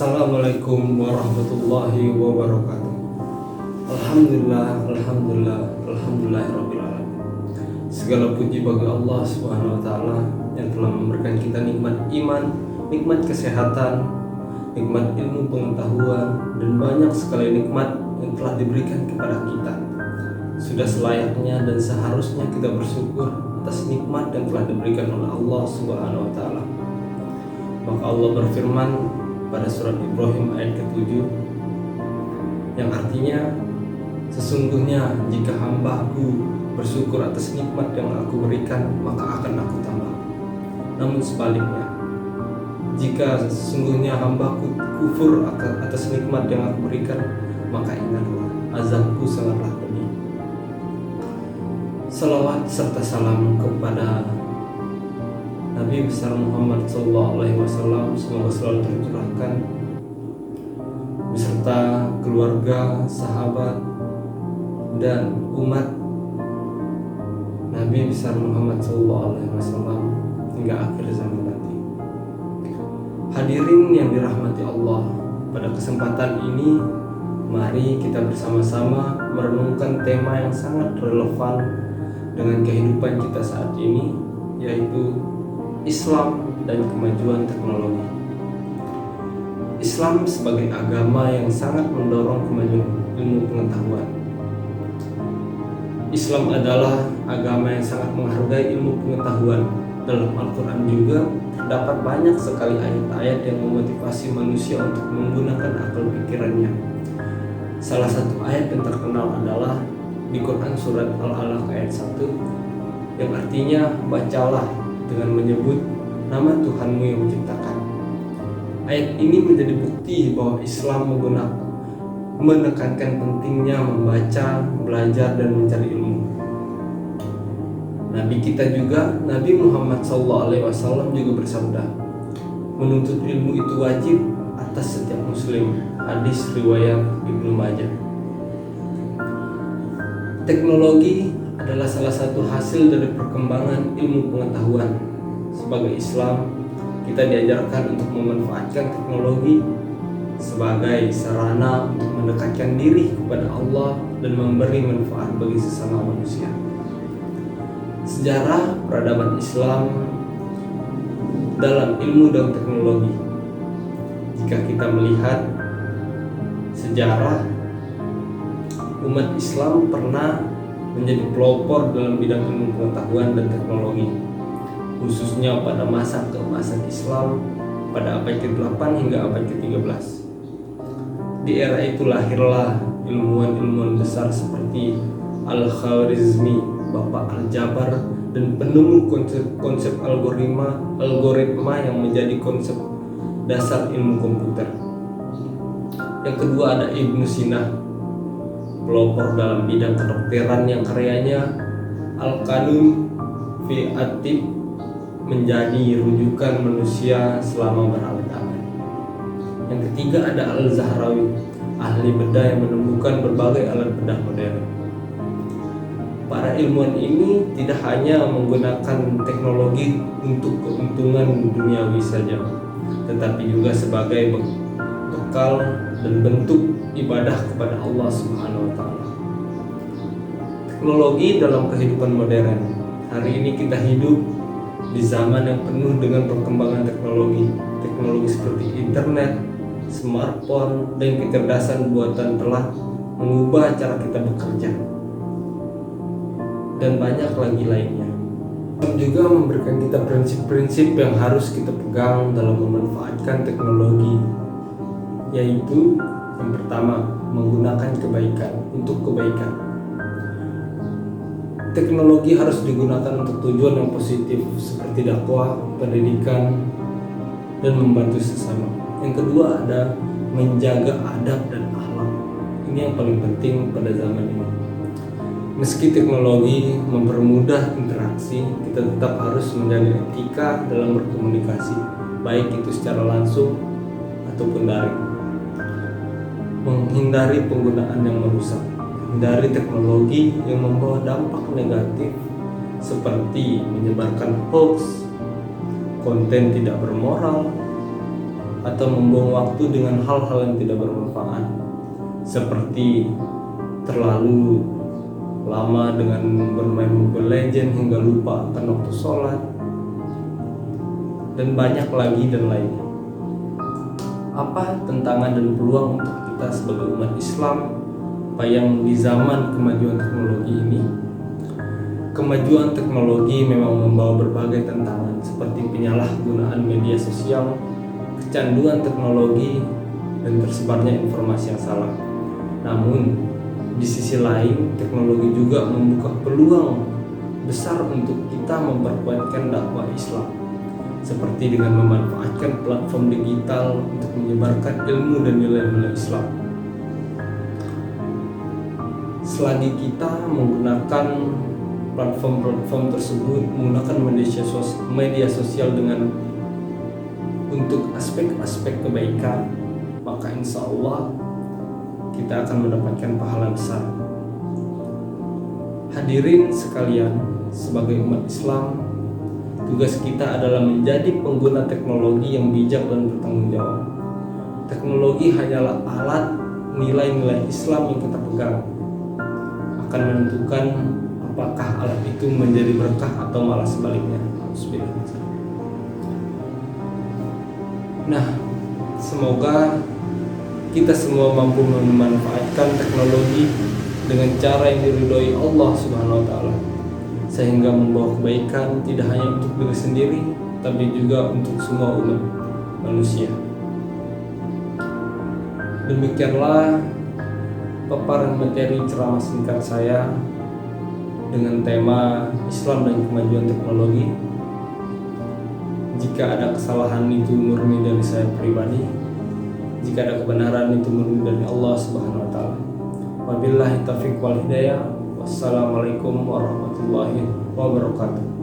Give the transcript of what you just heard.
Assalamualaikum warahmatullahi wabarakatuh. Alhamdulillahirabbil alamin. Segala puji bagi Allah Subhanahu wa taala yang telah memberikan kita nikmat iman, nikmat kesehatan, nikmat ilmu pengetahuan, dan banyak sekali nikmat yang telah diberikan kepada kita. Sudah selayaknya dan seharusnya kita bersyukur atas nikmat yang telah diberikan oleh Allah Subhanahu wa taala. Maka Allah berfirman pada surat Ibrahim ayat ke-7 yang artinya, sesungguhnya jika hambaku bersyukur atas nikmat yang aku berikan, maka akan aku tambah. Namun sebaliknya, jika sesungguhnya hambaku kufur atas nikmat yang aku berikan, maka ingatlah azabku sangatlah pedih. Salawat serta salam kepada Nabi besar Muhammad SAW, semoga selalu tercurahkan beserta keluarga, sahabat, dan umat Nabi besar Muhammad SAW hingga akhir zaman nanti. Hadirin yang dirahmati Allah, pada kesempatan ini mari kita bersama-sama merenungkan tema yang sangat relevan dengan kehidupan kita saat ini, yaitu Islam dan kemajuan teknologi. Islam sebagai agama yang sangat mendorong kemajuan ilmu pengetahuan. Islam adalah agama yang sangat menghargai ilmu pengetahuan. Dalam Al-Quran juga terdapat banyak sekali ayat-ayat yang memotivasi manusia untuk menggunakan akal pikirannya. Salah satu ayat yang terkenal adalah di Quran surat Al-Alaq ayat 1 yang artinya, bacalah dengan menyebut nama Tuhanmu yang menciptakan. Ayat ini menjadi bukti bahwa Islam menekankan pentingnya membaca, belajar, dan mencari ilmu. Nabi kita juga, Nabi Muhammad SAW juga bersabda, menuntut ilmu itu wajib atas setiap muslim. Hadis riwayat Ibnu Majah. Teknologi adalah salah satu hasil dari perkembangan ilmu pengetahuan. Sebagai Islam, kita diajarkan untuk memanfaatkan teknologi sebagai sarana untuk mendekatkan diri kepada Allah dan memberi manfaat bagi sesama manusia. Sejarah peradaban Islam dalam ilmu dan teknologi. Jika kita melihat sejarah, umat Islam pernah menjadi pelopor dalam bidang ilmu pengetahuan dan teknologi, khususnya pada masa keemasan Islam pada abad ke-8 hingga abad ke-13. Di era itu lahirlah ilmuwan-ilmuwan besar seperti Al-Khwarizmi, Bapak Al-Jabar, dan penemu konsep algoritma yang menjadi konsep dasar ilmu komputer. Yang kedua ada Ibnu Sina, pelopor dalam bidang kedokteran yang karyanya Al-Qanun fi At-Tibb menjadi rujukan manusia selama berabad-abad. Yang ketiga ada Al-Zahrawi, ahli bedah yang menemukan berbagai alat bedah modern. Para ilmuwan ini tidak hanya menggunakan teknologi untuk keuntungan duniawi saja, tetapi juga sebagai bekal dan bentuk ibadah kepada Allah Subhanahu wa taala. Teknologi dalam kehidupan modern. Hari ini kita hidup di zaman yang penuh dengan perkembangan teknologi. Teknologi seperti internet, smartphone, dan kecerdasan buatan telah mengubah cara kita bekerja. Dan banyak lagi lainnya. Islam juga memberikan kita prinsip-prinsip yang harus kita pegang dalam memanfaatkan teknologi, yaitu yang pertama, menggunakan kebaikan untuk kebaikan. Teknologi harus digunakan untuk tujuan yang positif seperti dakwah, pendidikan, dan membantu sesama. Yang kedua ada menjaga adab dan akhlak. Ini yang paling penting pada zaman ini. Meski teknologi mempermudah interaksi, kita tetap harus menjaga etika dalam berkomunikasi, baik itu secara langsung ataupun daring. Menghindari penggunaan yang merusak, hindari teknologi yang membawa dampak negatif seperti menyebarkan hoax, konten tidak bermoral, atau membuang waktu dengan hal-hal yang tidak bermanfaat, seperti terlalu lama dengan bermain Mobile Legends hingga lupa akan waktu sholat, dan banyak lagi dan lainnya. Apa tantangan dan peluang untuk kita sebagai umat Islam yang di zaman kemajuan teknologi ini? Kemajuan teknologi memang membawa berbagai tantangan seperti penyalahgunaan media sosial, kecanduan teknologi, dan tersebarnya informasi yang salah. Namun, di sisi lain, teknologi juga membuka peluang besar untuk kita memperkuatkan dakwah Islam, seperti dengan memanfaatkan platform digital untuk menyebarkan ilmu dan nilai-nilai Islam. Selagi kita menggunakan platform-platform tersebut, menggunakan media sosial dengan untuk aspek-aspek kebaikan, maka insya Allah kita akan mendapatkan pahala besar. Hadirin sekalian, sebagai umat Islam, tugas kita adalah menjadi pengguna teknologi yang bijak dan bertanggung jawab. Teknologi hanyalah alat, nilai-nilai Islam yang kita pegang akan menentukan apakah alat itu menjadi berkah atau malah sebaliknya. Nah, semoga kita semua mampu memanfaatkan teknologi dengan cara yang diridhoi Allah Subhanahu wa taala, sehingga membawa kebaikan tidak hanya untuk diri sendiri tapi juga untuk semua umat manusia. Demikianlah paparan materi ceramah singkat saya dengan tema Islam dan kemajuan teknologi. Jika ada kesalahan itu murni dari saya pribadi, jika ada kebenaran itu murni dari Allah Subhanahu wa taala. Wabillahi taufiq wal hidayah. Wassalamualaikum warahmatullahi wabarakatuh.